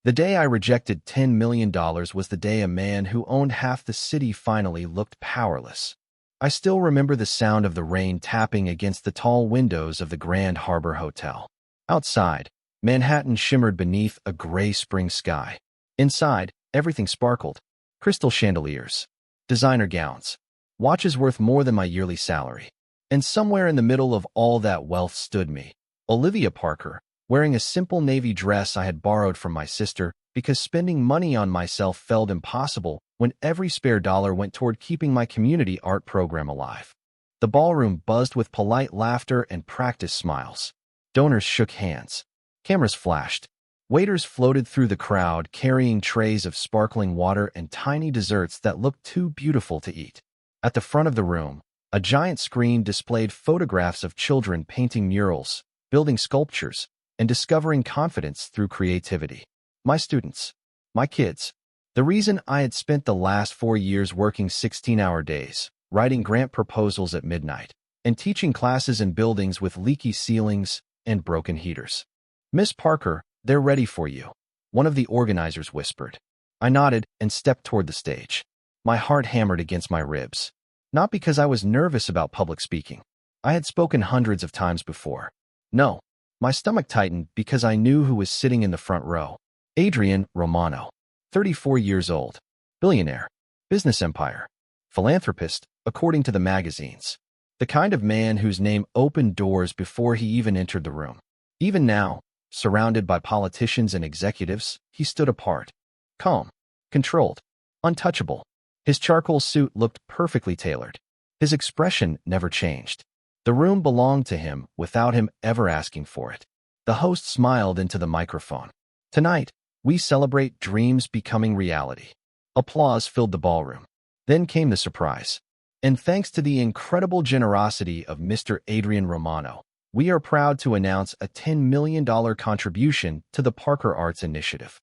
The day I rejected $10 million was the day a man who owned half the city finally looked powerless. I still remember the sound of the rain tapping against the tall windows of the Grand Harbor Hotel. Outside, Manhattan shimmered beneath a gray spring sky. Inside, everything sparkled. Crystal chandeliers, designer gowns, watches worth more than my yearly salary. And somewhere in the middle of all that wealth stood me, Olivia Parker, wearing a simple navy dress I had borrowed from my sister because spending money on myself felt impossible when every spare dollar went toward keeping my community art program alive. The ballroom buzzed with polite laughter and practiced smiles. Donors shook hands. Cameras flashed. Waiters floated through the crowd carrying trays of sparkling water and tiny desserts that looked too beautiful to eat. At the front of the room, a giant screen displayed photographs of children painting murals, building sculptures, and discovering confidence through creativity. My students. My kids. The reason I had spent the last 4 years working 16-hour days, writing grant proposals at midnight, and teaching classes in buildings with leaky ceilings and broken heaters. Miss Parker, they're ready for you, one of the organizers whispered. I nodded and stepped toward the stage. My heart hammered against my ribs. Not because I was nervous about public speaking. I had spoken hundreds of times before. No, my stomach tightened because I knew who was sitting in the front row. Adrian Romano, 34 years old, billionaire, business empire, philanthropist, according to the magazines. The kind of man whose name opened doors before he even entered the room. Even now, surrounded by politicians and executives, he stood apart. Calm, controlled, untouchable. His charcoal suit looked perfectly tailored. His expression never changed. The room belonged to him without him ever asking for it. The host smiled into the microphone. Tonight, we celebrate dreams becoming reality. Applause filled the ballroom. Then came the surprise. And thanks to the incredible generosity of Mr. Adrian Romano, we are proud to announce a $10 million contribution to the Parker Arts Initiative.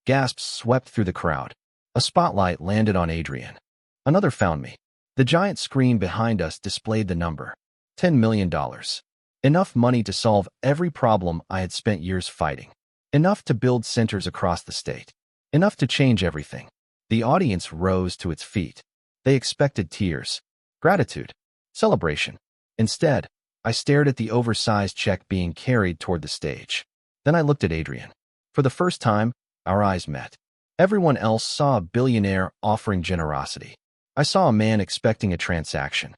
Gasps swept through the crowd. A spotlight landed on Adrian. Another found me. The giant screen behind us displayed the number. $10 million. Enough money to solve every problem I had spent years fighting. Enough to build centers across the state. Enough to change everything. The audience rose to its feet. They expected tears, gratitude, celebration. Instead, I stared at the oversized check being carried toward the stage. Then I looked at Adrian. For the first time, our eyes met. Everyone else saw a billionaire offering generosity. I saw a man expecting a transaction.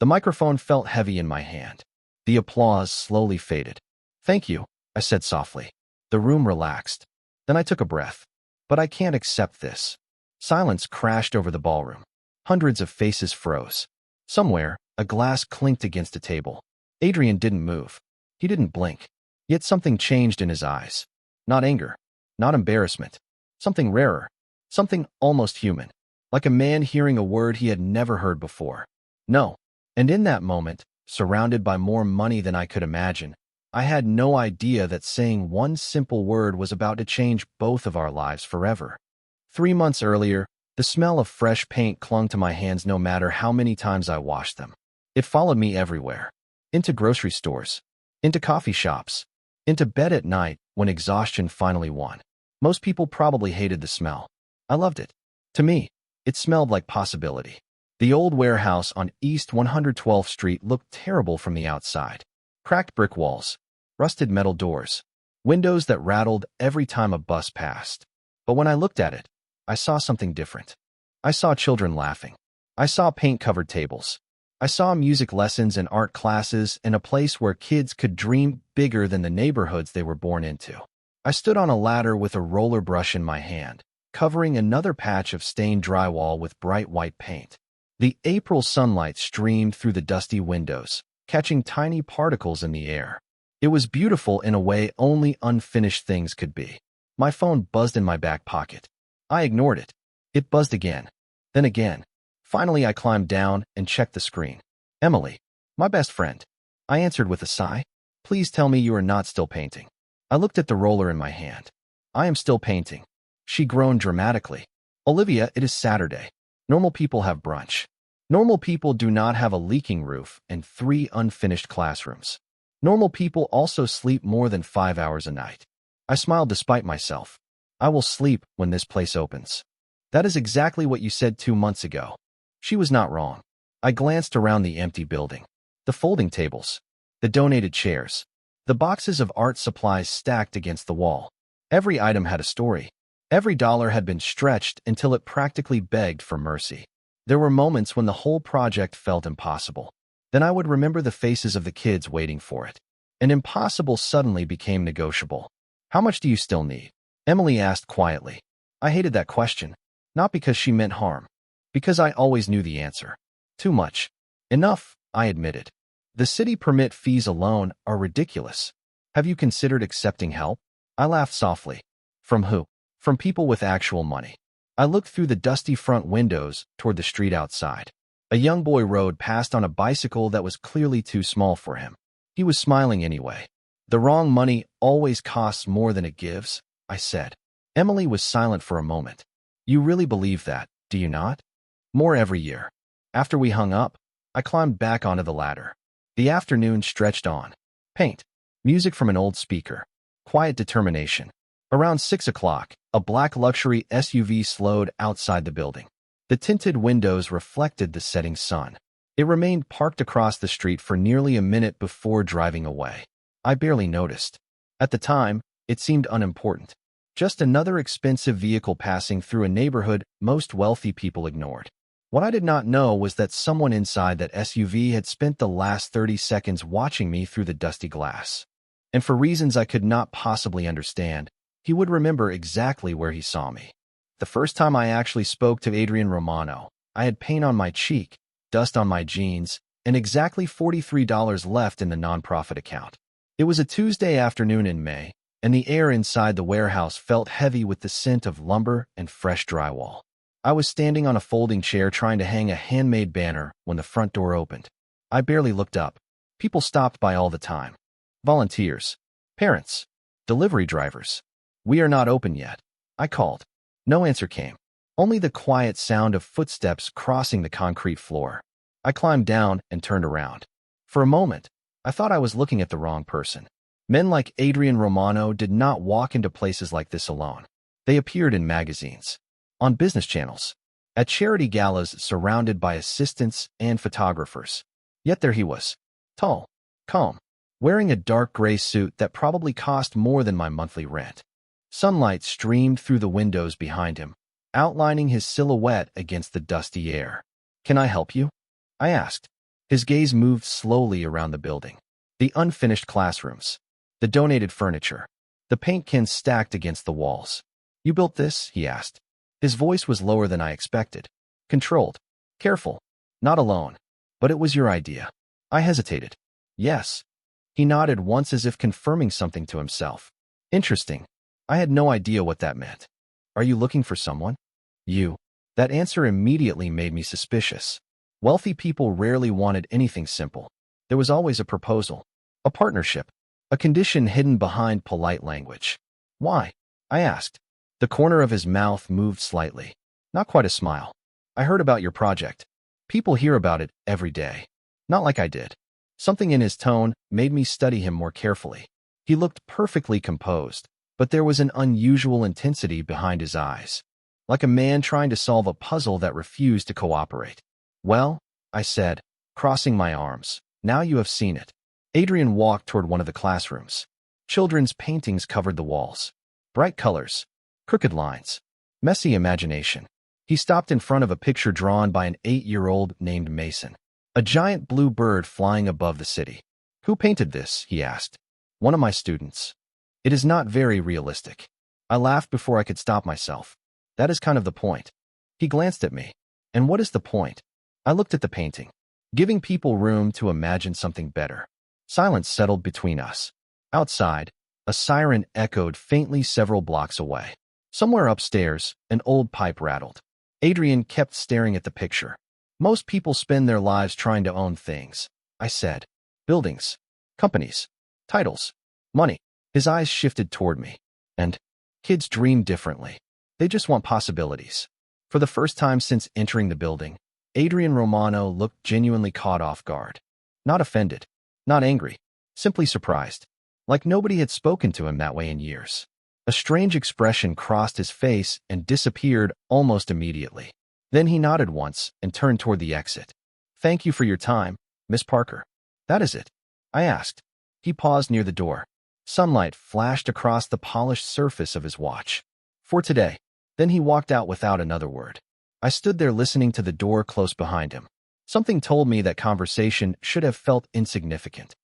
The microphone felt heavy in my hand. The applause slowly faded. Thank you, I said softly. The room relaxed. Then I took a breath. But I can't accept this. Silence crashed over the ballroom. Hundreds of faces froze. Somewhere, a glass clinked against a table. Adrian didn't move. He didn't blink. Yet something changed in his eyes. Not anger. Not embarrassment. Something rarer. Something almost human. Like a man hearing a word he had never heard before. No. And in that moment, surrounded by more money than I could imagine, I had no idea that saying one simple word was about to change both of our lives forever. 3 months earlier, the smell of fresh paint clung to my hands no matter how many times I washed them. It followed me everywhere. Into grocery stores. Into coffee shops. Into bed at night when exhaustion finally won. Most people probably hated the smell. I loved it. To me, it smelled like possibility. The old warehouse on East 112th Street looked terrible from the outside. Cracked brick walls. Rusted metal doors. Windows that rattled every time a bus passed. But when I looked at it, I saw something different. I saw children laughing. I saw paint-covered tables. I saw music lessons and art classes and a place where kids could dream bigger than the neighborhoods they were born into. I stood on a ladder with a roller brush in my hand, covering another patch of stained drywall with bright white paint. The April sunlight streamed through the dusty windows, catching tiny particles in the air. It was beautiful in a way only unfinished things could be. My phone buzzed in my back pocket. I ignored it. It buzzed again. Then again. Finally, I climbed down and checked the screen. Emily, my best friend. I answered with a sigh. Please tell me you are not still painting. I looked at the roller in my hand. I am still painting. She groaned dramatically. Olivia, it is Saturday. Normal people have brunch. Normal people do not have a leaking roof and 3 unfinished classrooms. Normal people also sleep more than 5 hours a night. I smiled despite myself. I will sleep when this place opens. That is exactly what you said 2 months ago. She was not wrong. I glanced around the empty building. The folding tables, the donated chairs, the boxes of art supplies stacked against the wall. Every item had a story. Every dollar had been stretched until it practically begged for mercy. There were moments when the whole project felt impossible. Then I would remember the faces of the kids waiting for it. And impossible suddenly became negotiable. How much do you still need? Emily asked quietly. I hated that question. Not because she meant harm. Because I always knew the answer. Too much. Enough, I admitted. The city permit fees alone are ridiculous. Have you considered accepting help? I laughed softly. From who? From people with actual money. I looked through the dusty front windows toward the street outside. A young boy rode past on a bicycle that was clearly too small for him. He was smiling anyway. The wrong money always costs more than it gives, I said. Emily was silent for a moment. You really believe that, do you not? More every year. After we hung up, I climbed back onto the ladder. The afternoon stretched on. Paint. Music from an old speaker. Quiet determination. Around 6 o'clock, a black luxury SUV slowed outside the building. The tinted windows reflected the setting sun. It remained parked across the street for nearly a minute before driving away. I barely noticed. At the time, it seemed unimportant. Just another expensive vehicle passing through a neighborhood most wealthy people ignored. What I did not know was that someone inside that SUV had spent the last 30 seconds watching me through the dusty glass. And for reasons I could not possibly understand, he would remember exactly where he saw me. The first time I actually spoke to Adrian Romano, I had paint on my cheek, dust on my jeans, and exactly $43 left in the nonprofit account. It was a Tuesday afternoon in May, and the air inside the warehouse felt heavy with the scent of lumber and fresh drywall. I was standing on a folding chair trying to hang a handmade banner when the front door opened. I barely looked up. People stopped by all the time. Volunteers, parents, delivery drivers. We are not open yet, I called. No answer came. Only the quiet sound of footsteps crossing the concrete floor. I climbed down and turned around. For a moment, I thought I was looking at the wrong person. Men like Adrian Romano did not walk into places like this alone. They appeared in magazines, on business channels, at charity galas surrounded by assistants and photographers. Yet there he was, tall, calm, wearing a dark gray suit that probably cost more than my monthly rent. Sunlight streamed through the windows behind him, outlining his silhouette against the dusty air. Can I help you? I asked. His gaze moved slowly around the building. The unfinished classrooms, the donated furniture, the paint cans stacked against the walls. You built this? He asked. His voice was lower than I expected. Controlled. Careful. Not alone. But it was your idea. I hesitated. Yes. He nodded once as if confirming something to himself. Interesting. I had no idea what that meant. Are you looking for someone? You. That answer immediately made me suspicious. Wealthy people rarely wanted anything simple. There was always a proposal, a partnership, a condition hidden behind polite language. Why? I asked. The corner of his mouth moved slightly. Not quite a smile. I heard about your project. People hear about it every day. Not like I did. Something in his tone made me study him more carefully. He looked perfectly composed, but there was an unusual intensity behind his eyes, like a man trying to solve a puzzle that refused to cooperate. Well, I said, crossing my arms, now you have seen it. Adrian walked toward one of the classrooms. Children's paintings covered the walls. Bright colors, crooked lines, messy imagination. He stopped in front of a picture drawn by an 8-year-old named Mason, a giant blue bird flying above the city. Who painted this? He asked. One of my students. It is not very realistic. I laughed before I could stop myself. That is kind of the point. He glanced at me. And what is the point? I looked at the painting, giving people room to imagine something better. Silence settled between us. Outside, a siren echoed faintly several blocks away. Somewhere upstairs, an old pipe rattled. Adrian kept staring at the picture. Most people spend their lives trying to own things, I said. Buildings, companies, titles, money. His eyes shifted toward me. And kids dream differently. They just want possibilities. For the first time since entering the building, Adrian Romano looked genuinely caught off guard. Not offended, not angry, simply surprised, like nobody had spoken to him that way in years. A strange expression crossed his face and disappeared almost immediately. Then he nodded once and turned toward the exit. "Thank you for your time, Miss Parker." "That is it?" I asked. He paused near the door. Sunlight flashed across the polished surface of his watch. "For today." Then he walked out without another word. I stood there listening to the door close behind him. Something told me that conversation should have felt insignificant.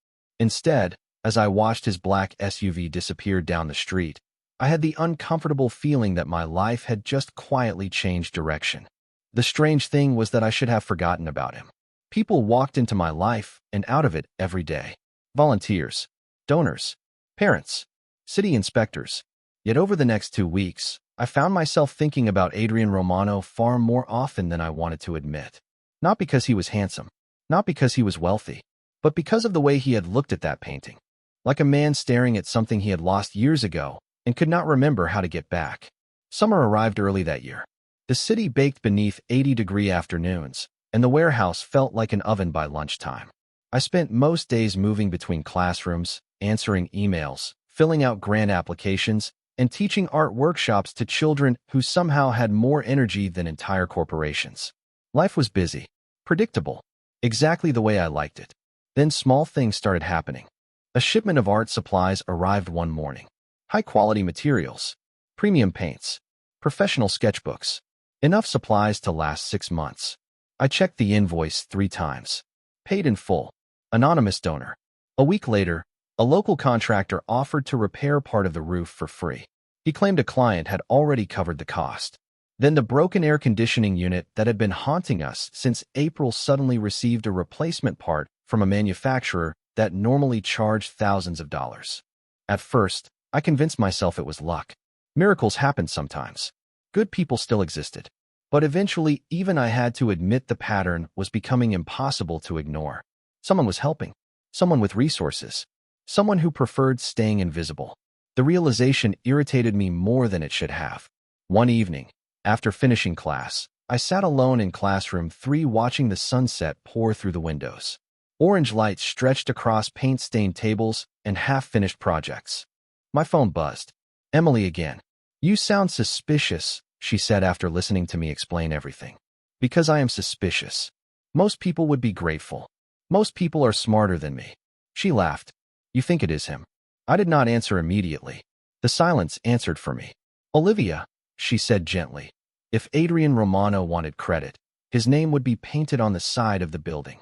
Instead, as I watched his black SUV disappear down the street, I had the uncomfortable feeling that my life had just quietly changed direction. The strange thing was that I should have forgotten about him. People walked into my life and out of it every day. Volunteers, donors, parents, city inspectors. Yet over the next 2 weeks, I found myself thinking about Adrian Romano far more often than I wanted to admit. Not because he was handsome, not because he was wealthy, but because of the way he had looked at that painting. Like a man staring at something he had lost years ago and could not remember how to get back. Summer arrived early that year. The city baked beneath 80-degree afternoons, and the warehouse felt like an oven by lunchtime. I spent most days moving between classrooms, answering emails, filling out grant applications, and teaching art workshops to children who somehow had more energy than entire corporations. Life was busy, predictable, exactly the way I liked it. Then small things started happening. A shipment of art supplies arrived one morning. High-quality materials, premium paints, professional sketchbooks, enough supplies to last 6 months. I checked the invoice 3 times. Paid in full. Anonymous donor. A week later, a local contractor offered to repair part of the roof for free. He claimed a client had already covered the cost. Then the broken air conditioning unit that had been haunting us since April suddenly received a replacement part from a manufacturer that normally charged thousands of dollars. At first, I convinced myself it was luck. Miracles happened sometimes. Good people still existed. But eventually, even I had to admit the pattern was becoming impossible to ignore. Someone was helping. Someone with resources. Someone who preferred staying invisible. The realization irritated me more than it should have. One evening, after finishing class, I sat alone in classroom 3 watching the sunset pour through the windows. Orange lights stretched across paint-stained tables and half-finished projects. My phone buzzed. Emily again. "You sound suspicious," she said after listening to me explain everything. "Because I am suspicious. Most people would be grateful. Most people are smarter than me." She laughed. "You think it is him?" I did not answer immediately. The silence answered for me. "Olivia," she said gently, "if Adrian Romano wanted credit, his name would be painted on the side of the building."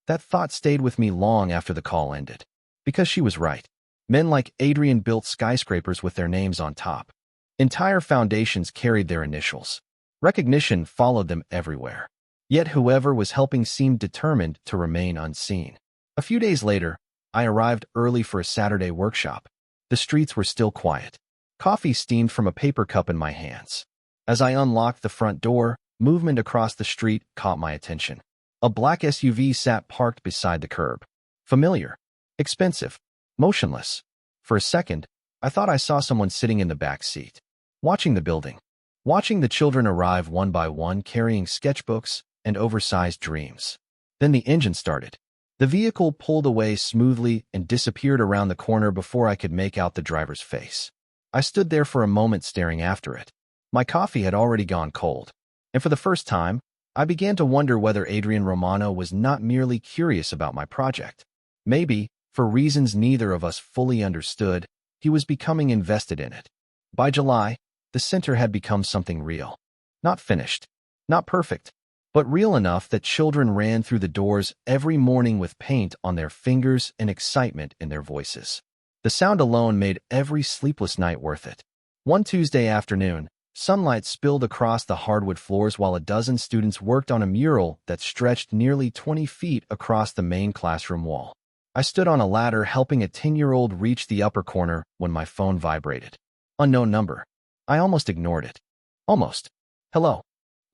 That thought stayed with me long after the call ended. Because she was right. Men like Adrian built skyscrapers with their names on top. Entire foundations carried their initials. Recognition followed them everywhere. Yet whoever was helping seemed determined to remain unseen. A few days later, I arrived early for a Saturday workshop. The streets were still quiet. Coffee steamed from a paper cup in my hands. As I unlocked the front door, movement across the street caught my attention. A black SUV sat parked beside the curb. Familiar. Expensive. Motionless. For a second, I thought I saw someone sitting in the back seat. Watching the building. Watching the children arrive one by one carrying sketchbooks and oversized dreams. Then the engine started. The vehicle pulled away smoothly and disappeared around the corner before I could make out the driver's face. I stood there for a moment staring after it. My coffee had already gone cold. And for the first time, I began to wonder whether Adrian Romano was not merely curious about my project. Maybe, for reasons neither of us fully understood, he was becoming invested in it. By July, the center had become something real. Not finished. Not perfect. But real enough that children ran through the doors every morning with paint on their fingers and excitement in their voices. The sound alone made every sleepless night worth it. One Tuesday afternoon, sunlight spilled across the hardwood floors while a dozen students worked on a mural that stretched nearly 20 feet across the main classroom wall. I stood on a ladder helping a 10-year-old reach the upper corner when my phone vibrated. Unknown number. I almost ignored it. Almost. "Hello.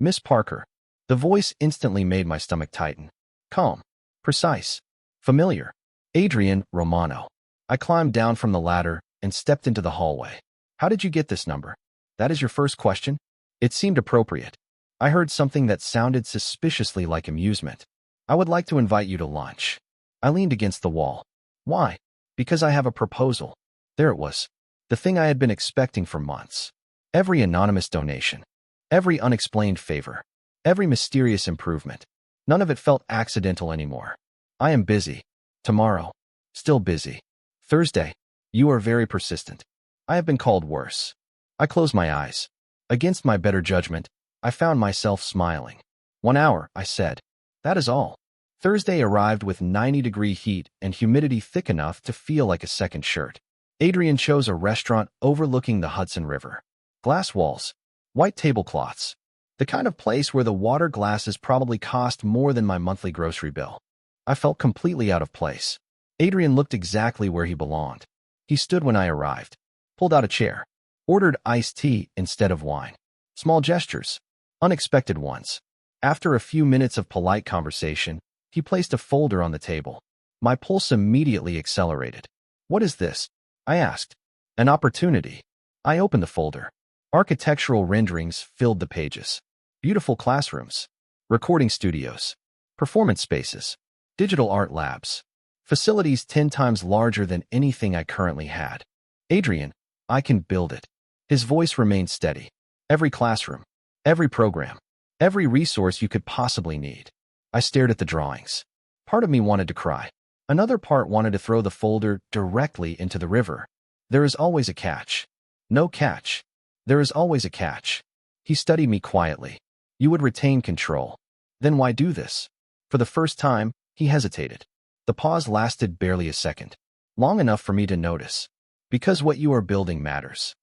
Miss Parker." The voice instantly made my stomach tighten. Calm. Precise. Familiar. Adrian Romano. I climbed down from the ladder and stepped into the hallway. "How did you get this number?" "That is your first question?" It seemed appropriate. I heard something that sounded suspiciously like amusement. "I would like to invite you to lunch." I leaned against the wall. "Why?" "Because I have a proposal." There it was. The thing I had been expecting for months. Every anonymous donation. Every unexplained favor. Every mysterious improvement. None of it felt accidental anymore. I am busy. Tomorrow. Still busy. Thursday. You are very persistent. I have been called worse. I closed my eyes. Against my better judgment, I found myself smiling. 1 hour, I said. That is all. Thursday arrived with 90-degree heat and humidity thick enough to feel like a second shirt. Adrian chose a restaurant overlooking the Hudson River. Glass walls. White tablecloths. The kind of place where the water glasses probably cost more than my monthly grocery bill. I felt completely out of place. Adrian looked exactly where he belonged. He stood when I arrived. Pulled out a chair. Ordered iced tea instead of wine. Small gestures. Unexpected ones. After a few minutes of polite conversation, he placed a folder on the table. My pulse immediately accelerated. What is this? I asked. An opportunity. I opened the folder. Architectural renderings filled the pages. Beautiful classrooms. Recording studios. Performance spaces. Digital art labs. Facilities 10 times larger than anything I currently had. Adrian, I can build it. His voice remained steady. Every classroom. Every program. Every resource you could possibly need. I stared at the drawings. Part of me wanted to cry. Another part wanted to throw the folder directly into the river. There is always a catch. No catch. There is always a catch. He studied me quietly. You would retain control. Then why do this? For the first time, he hesitated. The pause lasted barely a second. Long enough for me to notice. Because what you are building matters.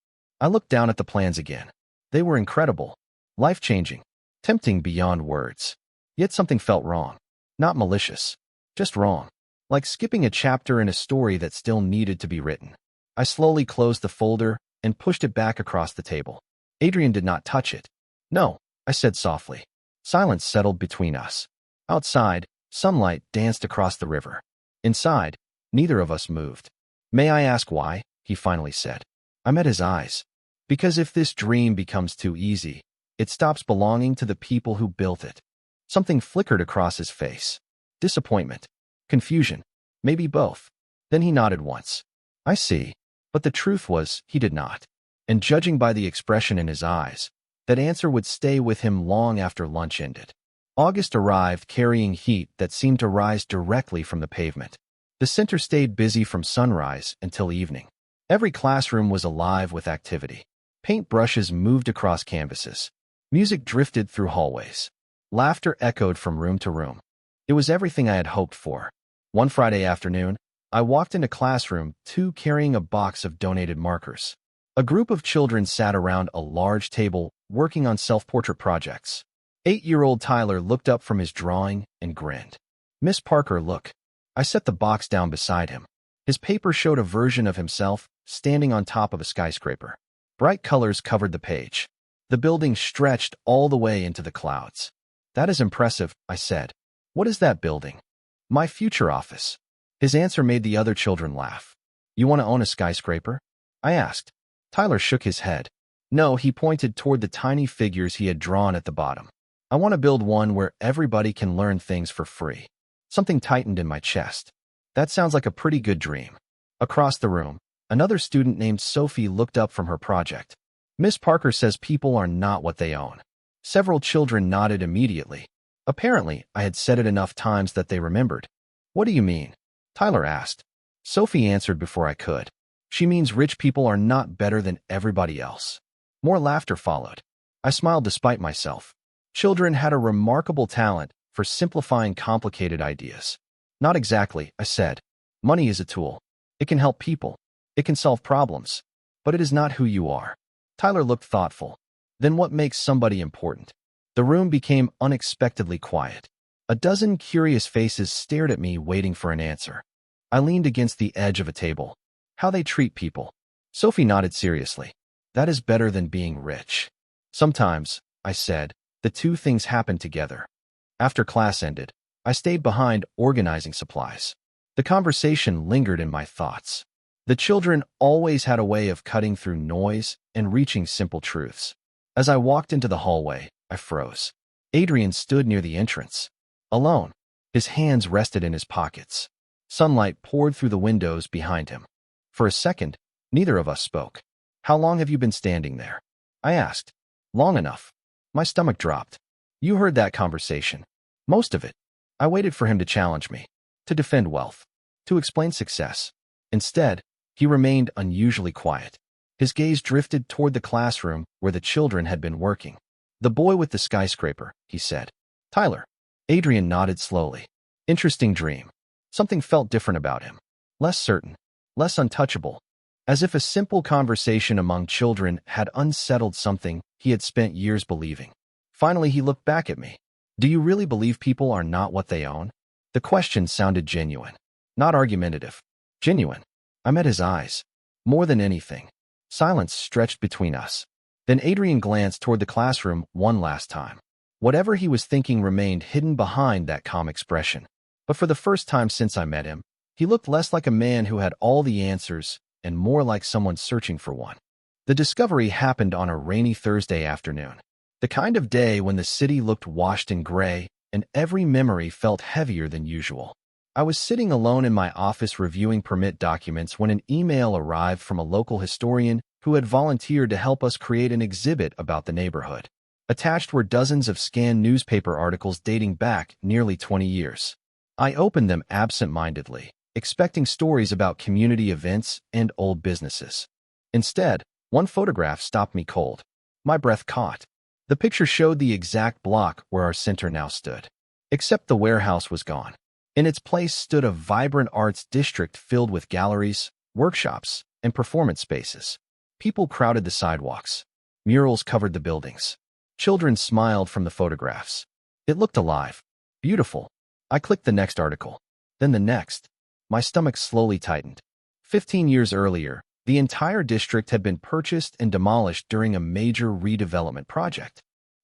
I looked down at the plans again. They were incredible. Life-changing. Tempting beyond words. Yet something felt wrong. Not malicious. Just wrong. Like skipping a chapter in a story that still needed to be written. I slowly closed the folder and pushed it back across the table. Adrian did not touch it. No, I said softly. Silence settled between us. Outside, sunlight danced across the river. Inside, neither of us moved. May I ask why? He finally said. I met his eyes. Because if this dream becomes too easy, it stops belonging to the people who built it. Something flickered across his face. Disappointment. Confusion. Maybe both. Then he nodded once. I see. But the truth was, he did not. And judging by the expression in his eyes, that answer would stay with him long after lunch ended. August arrived carrying heat that seemed to rise directly from the pavement. The center stayed busy from sunrise until evening. Every classroom was alive with activity. Paint brushes moved across canvases. Music drifted through hallways. Laughter echoed from room to room. It was everything I had hoped for. One Friday afternoon, I walked into classroom 2 carrying a box of donated markers. A group of children sat around a large table working on self-portrait projects. 8-year-old Tyler looked up from his drawing and grinned. Miss Parker, look. I set the box down beside him. His paper showed a version of himself standing on top of a skyscraper. Bright colors covered the page. The building stretched all the way into the clouds. That is impressive, I said. What is that building? My future office. His answer made the other children laugh. You want to own a skyscraper? I asked. Tyler shook his head. No, he pointed toward the tiny figures he had drawn at the bottom. I want to build one where everybody can learn things for free. Something tightened in my chest. That sounds like a pretty good dream. Across the room, another student named Sophie looked up from her project. Miss Parker says people are not what they own. Several children nodded immediately. Apparently, I had said it enough times that they remembered. What do you mean? Tyler asked. Sophie answered before I could. She means rich people are not better than everybody else. More laughter followed. I smiled despite myself. Children had a remarkable talent for simplifying complicated ideas. Not exactly, I said. Money is a tool. It can help people. It can solve problems. But it is not who you are. Tyler looked thoughtful. Then what makes somebody important? The room became unexpectedly quiet. A dozen curious faces stared at me, waiting for an answer. I leaned against the edge of a table. How they treat people. Sophie nodded seriously. That is better than being rich. Sometimes, I said, the two things happen together. After class ended, I stayed behind organizing supplies. The conversation lingered in my thoughts. The children always had a way of cutting through noise and reaching simple truths. As I walked into the hallway, I froze. Adrian stood near the entrance. Alone. His hands rested in his pockets. Sunlight poured through the windows behind him. For a second, Neither of us spoke. How long have you been standing there? I asked. Long enough. My stomach dropped. You heard that conversation. Most of it. I waited for him to challenge me, to defend wealth, to explain success. Instead, he remained unusually quiet. His gaze drifted toward the classroom where the children had been working. The boy with the skyscraper, he said. Tyler. Adrian nodded slowly. Interesting dream. Something felt different about him. Less certain. Less untouchable. As if a simple conversation among children had unsettled something he had spent years believing. Finally, he looked back at me. Do you really believe people are not what they own? The question sounded genuine. Not argumentative. Genuine. I met his eyes. More than anything. Silence stretched between us. Then Adrian glanced toward the classroom one last time. Whatever he was thinking remained hidden behind that calm expression. But for the first time since I met him, he looked less like a man who had all the answers and more like someone searching for one. The discovery happened on a rainy Thursday afternoon. The kind of day when the city looked washed in gray and every memory felt heavier than usual. I was sitting alone in my office reviewing permit documents when an email arrived from a local historian who had volunteered to help us create an exhibit about the neighborhood. Attached were dozens of scanned newspaper articles dating back nearly 20 years. I opened them absent-mindedly, expecting stories about community events and old businesses. Instead, one photograph stopped me cold. My breath caught. The picture showed the exact block where our center now stood. Except the warehouse was gone. In its place stood a vibrant arts district filled with galleries, workshops, and performance spaces. People crowded the sidewalks. Murals covered the buildings. Children smiled from the photographs. It looked alive. Beautiful. I clicked the next article. Then the next. My stomach slowly tightened. 15 years earlier, the entire district had been purchased and demolished during a major redevelopment project.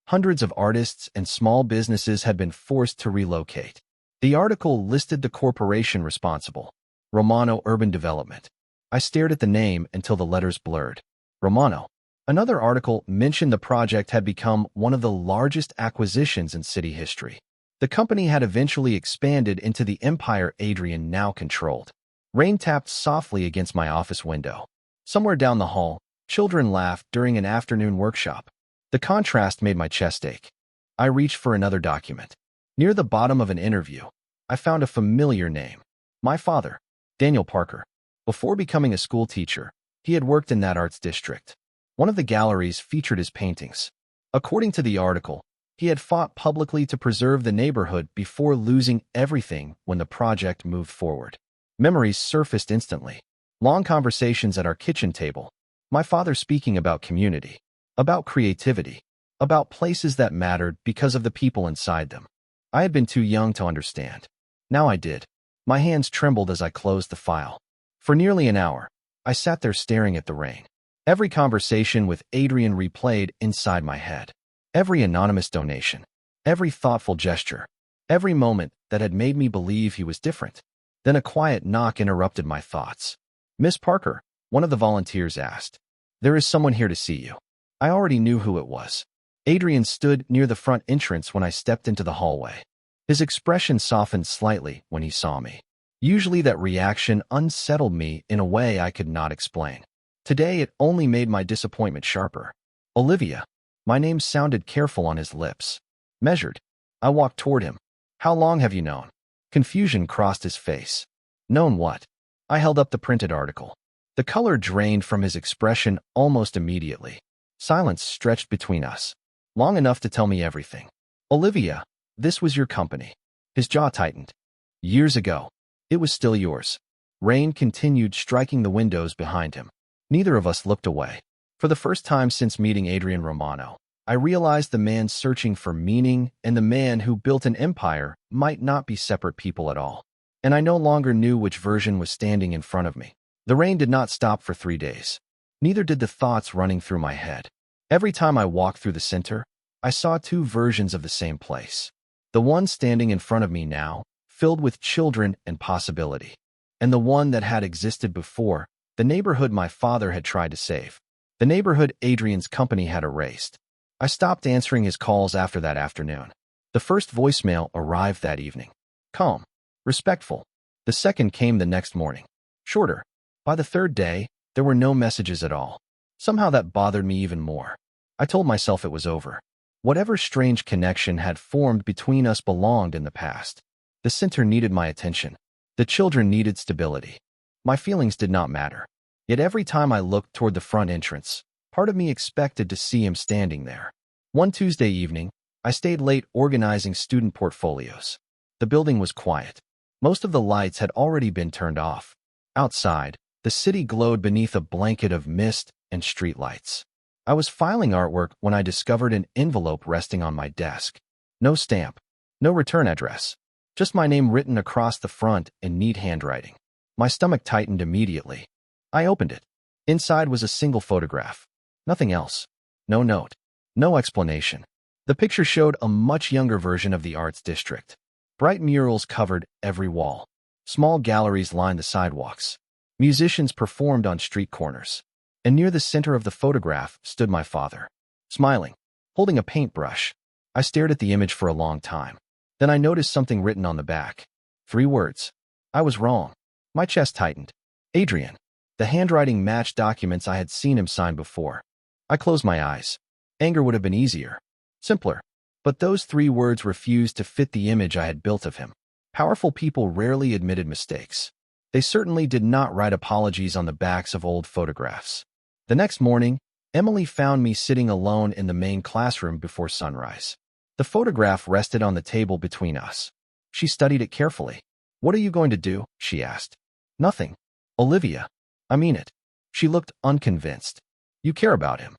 Hundreds of artists and small businesses had been forced to relocate. The article listed the corporation responsible, Romano Urban Development. I stared at the name until the letters blurred. Romano. Another article mentioned the project had become one of the largest acquisitions in city history. The company had eventually expanded into the empire Adrian now controlled. Rain tapped softly against my office window. Somewhere down the hall, children laughed during an afternoon workshop. The contrast made my chest ache. I reached for another document. Near the bottom of an interview, I found a familiar name. My father, Daniel Parker. Before becoming a school teacher, he had worked in that arts district. One of the galleries featured his paintings. According to the article, he had fought publicly to preserve the neighborhood before losing everything when the project moved forward. Memories surfaced instantly. Long conversations at our kitchen table. My father speaking about community, about creativity, about places that mattered because of the people inside them. I had been too young to understand. Now I did. My hands trembled as I closed the file. For nearly an hour, I sat there staring at the rain. Every conversation with Adrian replayed inside my head. Every anonymous donation. Every thoughtful gesture. Every moment that had made me believe he was different. Then a quiet knock interrupted my thoughts. Miss Parker, one of the volunteers asked. There is someone here to see you. I already knew who it was. Adrian stood near the front entrance when I stepped into the hallway. His expression softened slightly when he saw me. Usually that reaction unsettled me in a way I could not explain. Today it only made my disappointment sharper. Olivia. My name sounded careful on his lips. Measured. I walked toward him. How long have you known? Confusion crossed his face. Known what? I held up the printed article. The color drained from his expression almost immediately. Silence stretched between us. Long enough to tell me everything. Olivia, this was your company. His jaw tightened. Years ago. It was still yours. Rain continued striking the windows behind him. Neither of us looked away. For the first time since meeting Adrian Romano, I realized the man searching for meaning and the man who built an empire might not be separate people at all. And I no longer knew which version was standing in front of me. The rain did not stop for 3 days. Neither did the thoughts running through my head. Every time I walked through the center, I saw two versions of the same place. The one standing in front of me now, filled with children and possibility. And the one that had existed before, the neighborhood my father had tried to save. The neighborhood Adrian's company had erased. I stopped answering his calls after that afternoon. The first voicemail arrived that evening. Calm. Respectful. The second came the next morning. Shorter. By the third day, There were no messages at all. Somehow that bothered me even more. I told myself it was over. Whatever strange connection had formed between us belonged in the past. The center needed my attention. The children needed stability. My feelings did not matter. Yet every time I looked toward the front entrance, part of me expected to see him standing there. One Tuesday evening, I stayed late organizing student portfolios. The building was quiet. Most of the lights had already been turned off. Outside, the city glowed beneath a blanket of mist and streetlights. I was filing artwork when I discovered an envelope resting on my desk. No stamp, no return address, just my name written across the front in neat handwriting. My stomach tightened immediately. I opened it. Inside was a single photograph. Nothing else. No note. No explanation. The picture showed a much younger version of the arts district. Bright murals covered every wall. Small galleries lined the sidewalks. Musicians performed on street corners. And near the center of the photograph stood my father, smiling, holding a paintbrush. I stared at the image for a long time. Then I noticed something written on the back. 3 words. I was wrong. My chest tightened. Adrian. The handwriting matched documents I had seen him sign before. I closed my eyes. Anger would have been easier, simpler. But those 3 words refused to fit the image I had built of him. Powerful people rarely admitted mistakes. They certainly did not write apologies on the backs of old photographs. The next morning, Emily found me sitting alone in the main classroom before sunrise. The photograph rested on the table between us. She studied it carefully. "What are you going to do?" she asked. "Nothing. Olivia. I mean it." She looked unconvinced. "You care about him."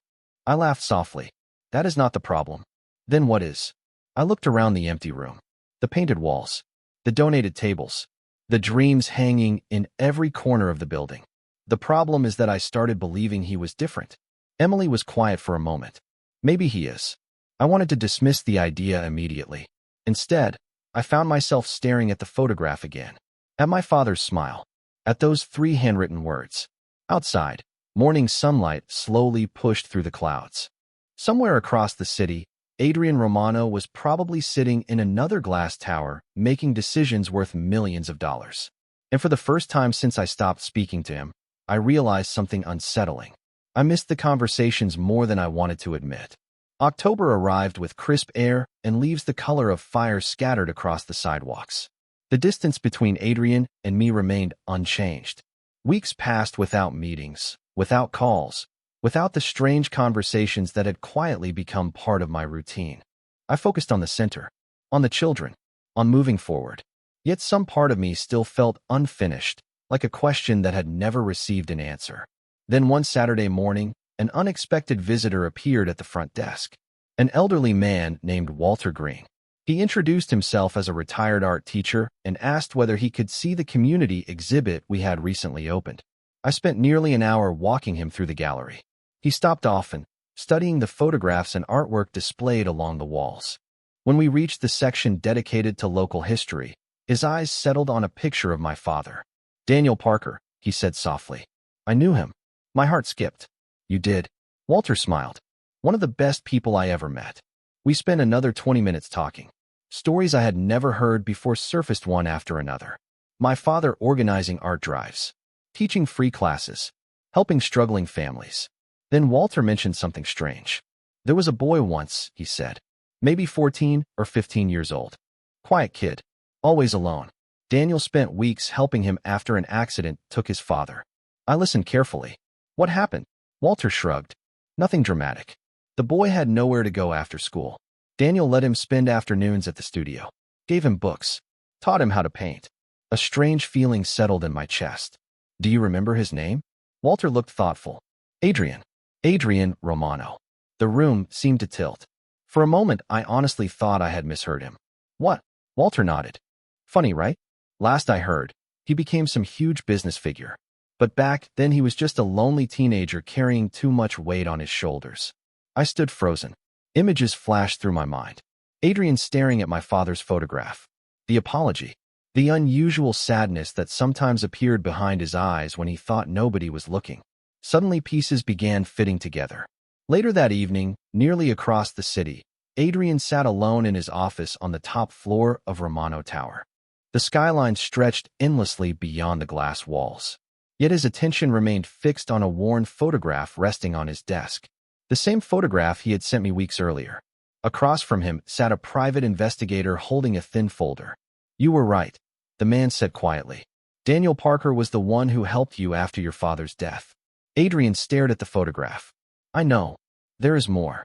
I laughed softly. "That is not the problem." "Then what is?" I looked around the empty room. The painted walls. The donated tables. The dreams hanging in every corner of the building. "The problem is that I started believing he was different." Emily was quiet for a moment. "Maybe he is." I wanted to dismiss the idea immediately. Instead, I found myself staring at the photograph again. At my father's smile. At those 3 handwritten words. Outside, morning sunlight slowly pushed through the clouds. Somewhere across the city, Adrian Romano was probably sitting in another glass tower, making decisions worth millions of dollars. And for the first time since I stopped speaking to him, I realized something unsettling. I missed the conversations more than I wanted to admit. October arrived with crisp air and leaves the color of fire scattered across the sidewalks. The distance between Adrian and me remained unchanged. Weeks passed without meetings, without calls, without the strange conversations that had quietly become part of my routine. I focused on the center, on the children, on moving forward. Yet some part of me still felt unfinished, like a question that had never received an answer. Then one Saturday morning, an unexpected visitor appeared at the front desk. An elderly man named Walter Green. He introduced himself as a retired art teacher and asked whether he could see the community exhibit we had recently opened. I spent nearly an hour walking him through the gallery. He stopped often, studying the photographs and artwork displayed along the walls. When we reached the section dedicated to local history, his eyes settled on a picture of my father. "Daniel Parker," he said softly. I knew him. My heart skipped. "You did?" Walter smiled. "One of the best people I ever met." We spent another 20 minutes talking. Stories I had never heard before surfaced one after another. My father organizing art drives, teaching free classes, helping struggling families. Then Walter mentioned something strange. "There was a boy once," he said, "maybe 14 or 15 years old. Quiet kid, always alone. Daniel spent weeks helping him after an accident took his father." I listened carefully. "What happened?" Walter shrugged. "Nothing dramatic. The boy had nowhere to go after school. Daniel let him spend afternoons at the studio, gave him books, taught him how to paint." A strange feeling settled in my chest. "Do you remember his name?" Walter looked thoughtful. "Adrian. Adrian Romano." The room seemed to tilt. For a moment, I honestly thought I had misheard him. "What?" Walter nodded. "Funny, right? Last I heard, he became some huge business figure. But back then he was just a lonely teenager carrying too much weight on his shoulders." I stood frozen. Images flashed through my mind. Adrian staring at my father's photograph. The apology. The unusual sadness that sometimes appeared behind his eyes when he thought nobody was looking. Suddenly pieces began fitting together. Later that evening, nearly across the city, Adrian sat alone in his office on the top floor of Romano Tower. The skyline stretched endlessly beyond the glass walls. Yet his attention remained fixed on a worn photograph resting on his desk. The same photograph he had sent me weeks earlier. Across from him sat a private investigator holding a thin folder. "You were right," the man said quietly. "Daniel Parker was the one who helped you after your father's death." Adrian stared at the photograph. "I know. There is more."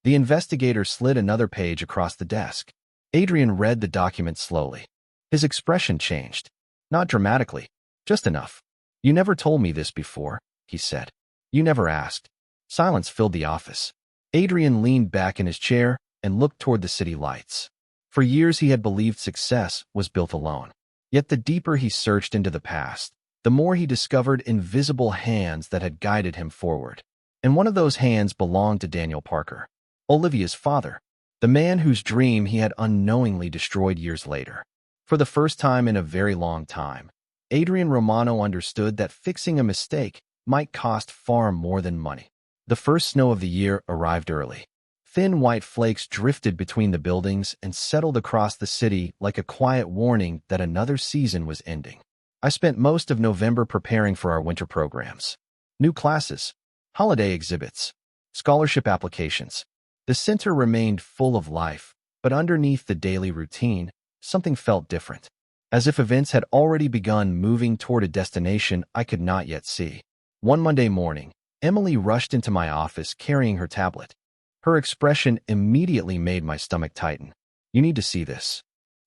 The investigator slid another page across the desk. Adrian read the document slowly. His expression changed. Not dramatically, just enough. "You never told me this before," he said. "You never asked." Silence filled the office. Adrian leaned back in his chair and looked toward the city lights. For years he had believed success was built alone. Yet the deeper he searched into the past, the more he discovered invisible hands that had guided him forward. And one of those hands belonged to Daniel Parker, Olivia's father, the man whose dream he had unknowingly destroyed years later. For the first time in a very long time, Adrian Romano understood that fixing a mistake might cost far more than money. The first snow of the year arrived early. Thin white flakes drifted between the buildings and settled across the city like a quiet warning that another season was ending. I spent most of November preparing for our winter programs. New classes, holiday exhibits, scholarship applications. The center remained full of life, but underneath the daily routine, something felt different. As if events had already begun moving toward a destination I could not yet see. One Monday morning, Emily rushed into my office carrying her tablet. Her expression immediately made my stomach tighten. "You need to see this."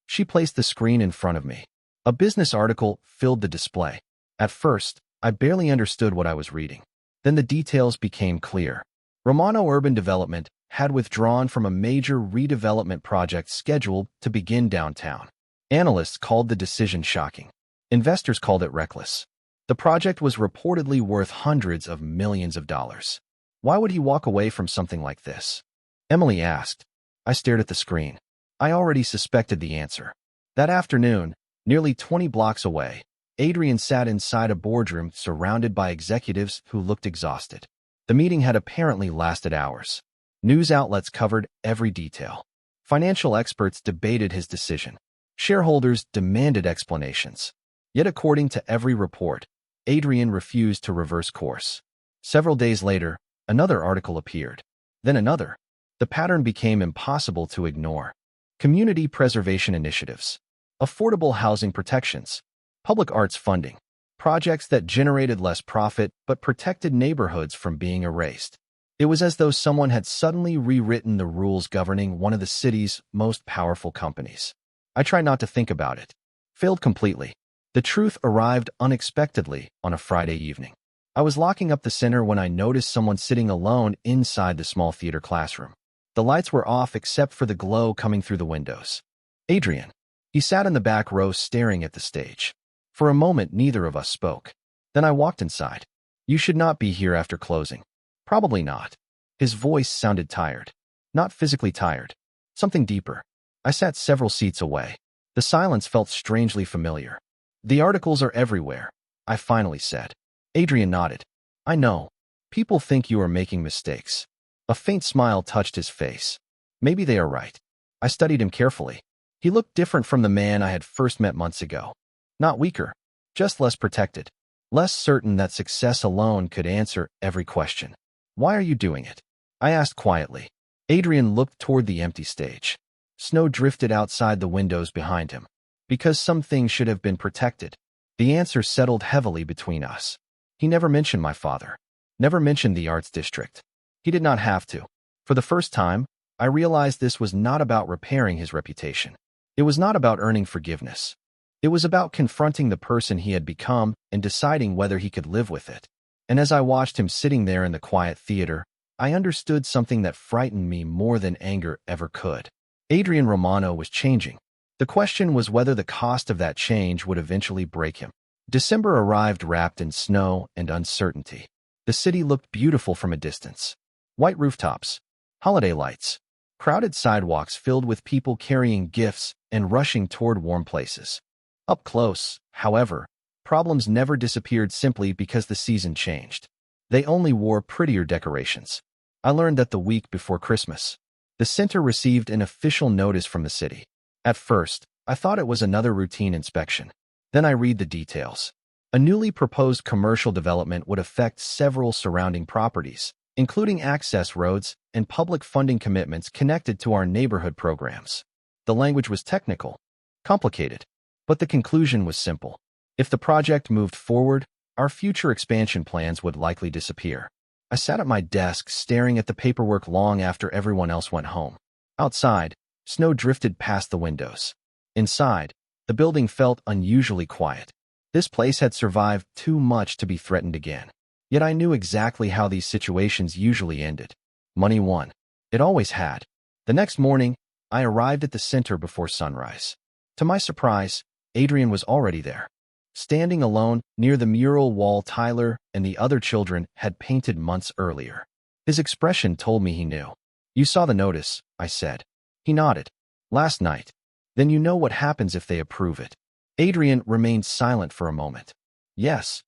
She placed the screen in front of me. A business article filled the display. At first, I barely understood what I was reading. Then the details became clear. Romano Urban Development had withdrawn from a major redevelopment project scheduled to begin downtown. Analysts called the decision shocking. Investors called it reckless. The project was reportedly worth hundreds of millions of dollars. Why would he walk away from something like this? Emily asked. I stared at the screen. I already suspected the answer. That afternoon, nearly 20 blocks away, Adrian sat inside a boardroom surrounded by executives who looked exhausted. The meeting had apparently lasted hours. News outlets covered every detail. Financial experts debated his decision. Shareholders demanded explanations. Yet according to every report, Adrian refused to reverse course. Several days later, another article appeared. Then another. The pattern became impossible to ignore. Community preservation initiatives, affordable housing protections, public arts funding, projects that generated less profit but protected neighborhoods from being erased. It was as though someone had suddenly rewritten the rules governing one of the city's most powerful companies. I tried not to think about it. Failed completely. The truth arrived unexpectedly on a Friday evening. I was locking up the center when I noticed someone sitting alone inside the small theater classroom. The lights were off except for the glow coming through the windows. Adrian. He sat in the back row staring at the stage. For a moment, neither of us spoke. Then I walked inside. You should not be here after closing. Probably not. His voice sounded tired. Not physically tired. Something deeper. I sat several seats away. The silence felt strangely familiar. The articles are everywhere, I finally said. Adrian nodded. I know. People think you are making mistakes. A faint smile touched his face. Maybe they are right. I studied him carefully. He looked different from the man I had first met months ago. Not weaker, just less protected. Less certain that success alone could answer every question. Why are you doing it? I asked quietly. Adrian looked toward the empty stage. Snow drifted outside the windows behind him. Because some things should have been protected. The answer settled heavily between us. He never mentioned my father. Never mentioned the arts district. He did not have to. For the first time, I realized this was not about repairing his reputation. It was not about earning forgiveness. It was about confronting the person he had become and deciding whether he could live with it. And as I watched him sitting there in the quiet theater, I understood something that frightened me more than anger ever could. Adrian Romano was changing. The question was whether the cost of that change would eventually break him. December arrived wrapped in snow and uncertainty. The city looked beautiful from a distance. White rooftops, holiday lights, crowded sidewalks filled with people carrying gifts and rushing toward warm places. Up close, however, problems never disappeared simply because the season changed. They only wore prettier decorations. I learned that the week before Christmas, the center received an official notice from the city. At first, I thought it was another routine inspection. Then I read the details. A newly proposed commercial development would affect several surrounding properties, including access roads and public funding commitments connected to our neighborhood programs. The language was technical, complicated, but the conclusion was simple. If the project moved forward, our future expansion plans would likely disappear. I sat at my desk staring at the paperwork long after everyone else went home. Outside, snow drifted past the windows. Inside, the building felt unusually quiet. This place had survived too much to be threatened again. Yet I knew exactly how these situations usually ended. Money won. It always had. The next morning, I arrived at the center before sunrise. To my surprise, Adrian was already there. Standing alone near the mural wall Tyler and the other children had painted months earlier. His expression told me he knew. "You saw the notice," I said. He nodded. "Last night. Then you know what happens if they approve it." Adrian remained silent for a moment. "Yes."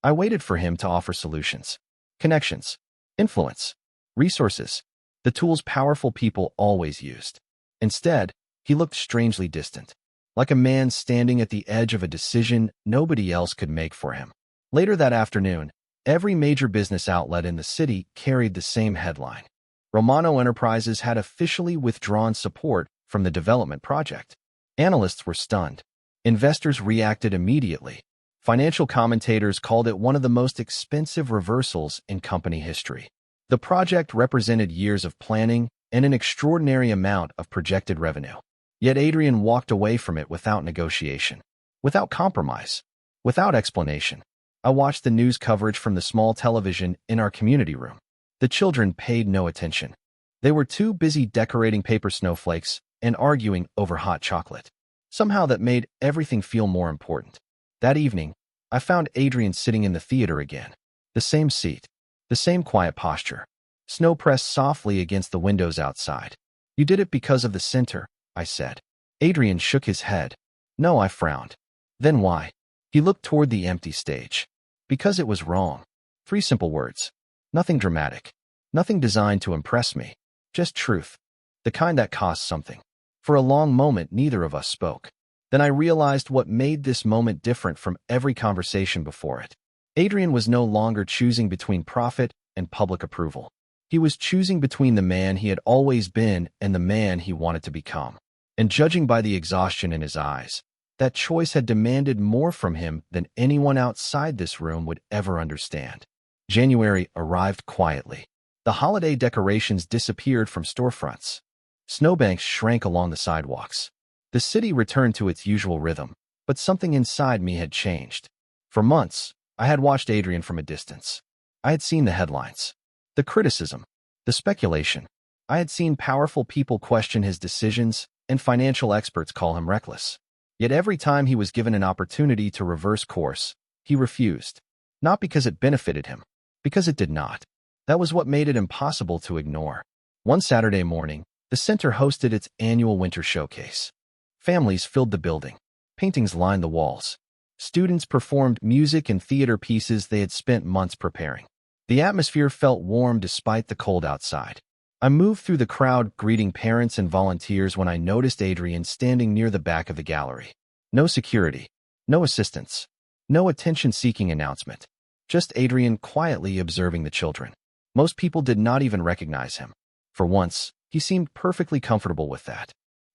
I waited for him to offer solutions. Connections. Influence. Resources. The tools powerful people always used. Instead, he looked strangely distant. Like a man standing at the edge of a decision nobody else could make for him. Later that afternoon, every major business outlet in the city carried the same headline. Romano Enterprises had officially withdrawn support from the development project. Analysts were stunned. Investors reacted immediately. Financial commentators called it one of the most expensive reversals in company history. The project represented years of planning and an extraordinary amount of projected revenue. Yet Adrian walked away from it without negotiation, without compromise, without explanation. I watched the news coverage from the small television in our community room. The children paid no attention. They were too busy decorating paper snowflakes and arguing over hot chocolate. Somehow that made everything feel more important. That evening, I found Adrian sitting in the theater again. The same seat, the same quiet posture. Snow pressed softly against the windows outside. "You did it because of the center," I said. Adrian shook his head. "No," I frowned. "Then why?" He looked toward the empty stage. "Because it was wrong." 3 simple words. Nothing dramatic. Nothing designed to impress me. Just truth. The kind that costs something. For a long moment, neither of us spoke. Then I realized what made this moment different from every conversation before it. Adrian was no longer choosing between profit and public approval. He was choosing between the man he had always been and the man he wanted to become. And judging by the exhaustion in his eyes, that choice had demanded more from him than anyone outside this room would ever understand. January arrived quietly. The holiday decorations disappeared from storefronts. Snowbanks shrank along the sidewalks. The city returned to its usual rhythm, but something inside me had changed. For months, I had watched Adrian from a distance. I had seen the headlines, the criticism, the speculation. I had seen powerful people question his decisions and financial experts call him reckless. Yet every time he was given an opportunity to reverse course, he refused. Not because it benefited him, because it did not. That was what made it impossible to ignore. One Saturday morning, the center hosted its annual winter showcase. Families filled the building. Paintings lined the walls. Students performed music and theater pieces they had spent months preparing. The atmosphere felt warm despite the cold outside. I moved through the crowd greeting parents and volunteers when I noticed Adrian standing near the back of the gallery. No security, no assistance, no attention-seeking announcement. Just Adrian quietly observing the children. Most people did not even recognize him. For once, he seemed perfectly comfortable with that.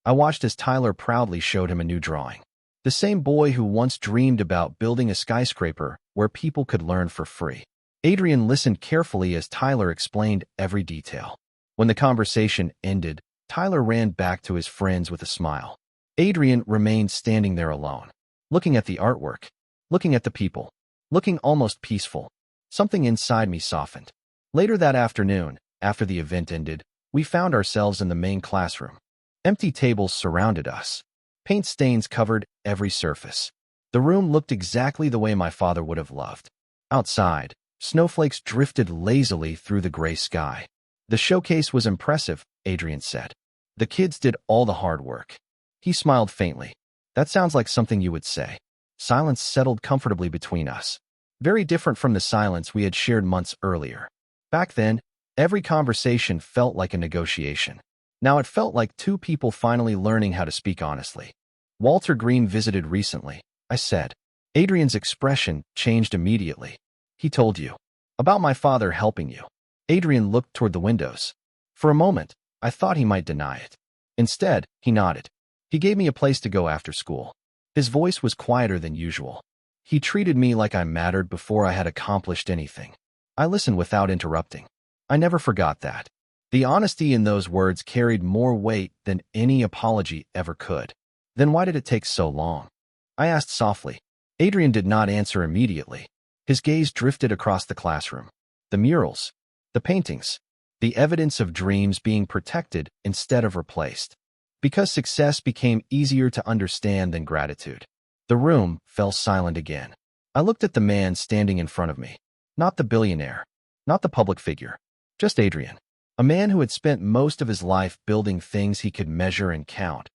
I watched as Tyler proudly showed him a new drawing. The same boy who once dreamed about building a skyscraper where people could learn for free. Adrian listened carefully as Tyler explained every detail. When the conversation ended, Tyler ran back to his friends with a smile. Adrian remained standing there alone, looking at the artwork, looking at the people, looking almost peaceful. Something inside me softened. Later that afternoon, after the event ended, we found ourselves in the main classroom. Empty tables surrounded us. Paint stains covered every surface. The room looked exactly the way my father would have loved. Outside, snowflakes drifted lazily through the gray sky. "The showcase was impressive," Adrian said. "The kids did all the hard work." He smiled faintly. "That sounds like something you would say." Silence settled comfortably between us. Very different from the silence we had shared months earlier. Back then, every conversation felt like a negotiation. Now it felt like two people finally learning how to speak honestly. "Walter Green visited recently," I said. Adrian's expression changed immediately. He told you. About my father helping you. Adrian looked toward the windows. For a moment, I thought he might deny it. Instead, he nodded. He gave me a place to go after school. His voice was quieter than usual. He treated me like I mattered before I had accomplished anything. I listened without interrupting. I never forgot that. The honesty in those words carried more weight than any apology ever could. Then why did it take so long? I asked softly. Adrian did not answer immediately. His gaze drifted across the classroom. The murals, the paintings, the evidence of dreams being protected instead of replaced. Because success became easier to understand than gratitude. The room fell silent again. I looked at the man standing in front of me. Not the billionaire, not the public figure, just Adrian. A man who had spent most of his life building things he could measure and count,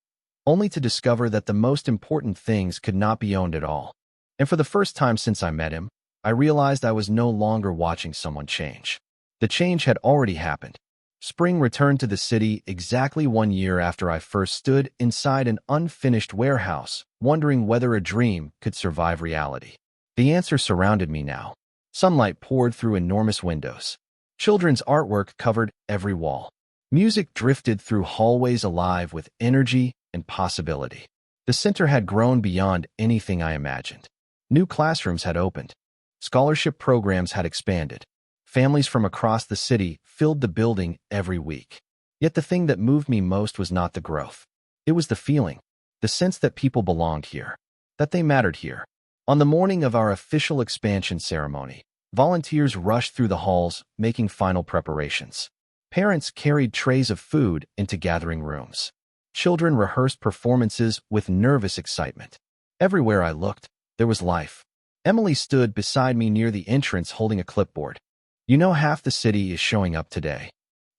only to discover that the most important things could not be owned at all. And for the first time since I met him, I realized I was no longer watching someone change. The change had already happened. Spring returned to the city exactly 1 year after I first stood inside an unfinished warehouse, wondering whether a dream could survive reality. The answer surrounded me now. Sunlight poured through enormous windows. Children's artwork covered every wall. Music drifted through hallways alive with energy and possibility. The center had grown beyond anything I imagined. New classrooms had opened. Scholarship programs had expanded. Families from across the city filled the building every week. Yet the thing that moved me most was not the growth. It was the feeling, the sense that people belonged here, that they mattered here. On the morning of our official expansion ceremony, volunteers rushed through the halls, making final preparations. Parents carried trays of food into gathering rooms. Children rehearsed performances with nervous excitement. Everywhere I looked, there was life. Emily stood beside me near the entrance holding a clipboard. You know, half the city is showing up today.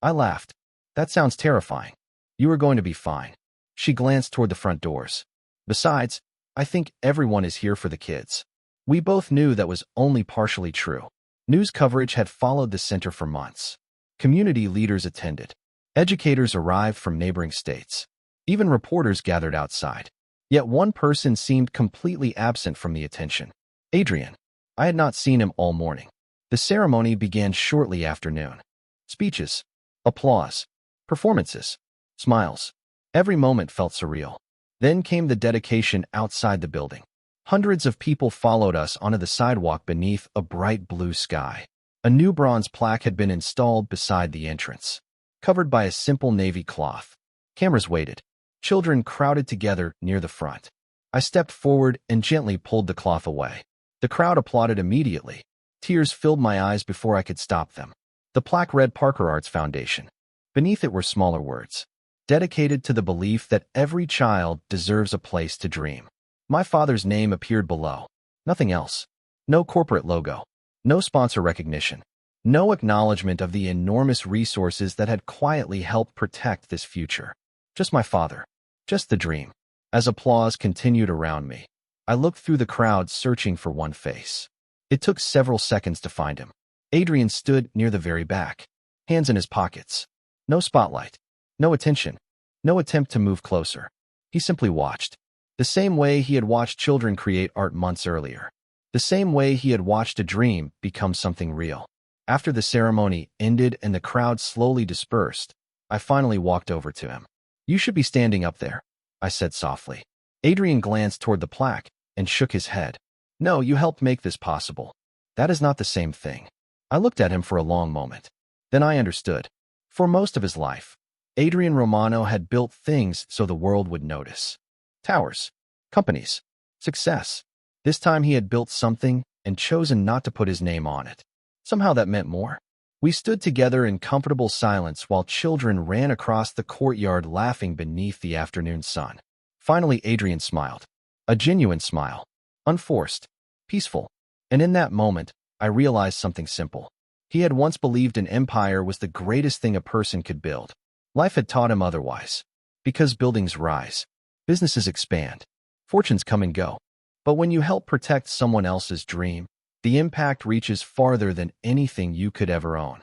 I laughed. That sounds terrifying. You are going to be fine. She glanced toward the front doors. Besides, I think everyone is here for the kids. We both knew that was only partially true. News coverage had followed the center for months. Community leaders attended. Educators arrived from neighboring states. Even reporters gathered outside. Yet one person seemed completely absent from the attention. Adrian. I had not seen him all morning. The ceremony began shortly after noon. Speeches, applause, performances, smiles. Every moment felt surreal. Then came the dedication outside the building. Hundreds of people followed us onto the sidewalk beneath a bright blue sky. A new bronze plaque had been installed beside the entrance, covered by a simple navy cloth. Cameras waited. Children crowded together near the front. I stepped forward and gently pulled the cloth away. The crowd applauded immediately. Tears filled my eyes before I could stop them. The plaque read Parker Arts Foundation. Beneath it were smaller words, dedicated to the belief that every child deserves a place to dream. My father's name appeared below. Nothing else. No corporate logo. No sponsor recognition. No acknowledgement of the enormous resources that had quietly helped protect this future. Just my father. Just the dream. As applause continued around me, I looked through the crowd searching for one face. It took several seconds to find him. Adrian stood near the very back, hands in his pockets. No spotlight, no attention, no attempt to move closer. He simply watched. The same way he had watched children create art months earlier. The same way he had watched a dream become something real. After the ceremony ended and the crowd slowly dispersed, I finally walked over to him. You should be standing up there, I said softly. Adrian glanced toward the plaque and shook his head. No, you helped make this possible. That is not the same thing. I looked at him for a long moment. Then I understood. For most of his life, Adrian Romano had built things so the world would notice. Towers, companies, success. This time he had built something and chosen not to put his name on it. Somehow that meant more. We stood together in comfortable silence while children ran across the courtyard laughing beneath the afternoon sun. Finally, Adrian smiled. A genuine smile. Unforced. Peaceful. And in that moment, I realized something simple. He had once believed an empire was the greatest thing a person could build. Life had taught him otherwise. Because buildings rise. Businesses expand. Fortunes come and go. But when you help protect someone else's dream, the impact reaches farther than anything you could ever own.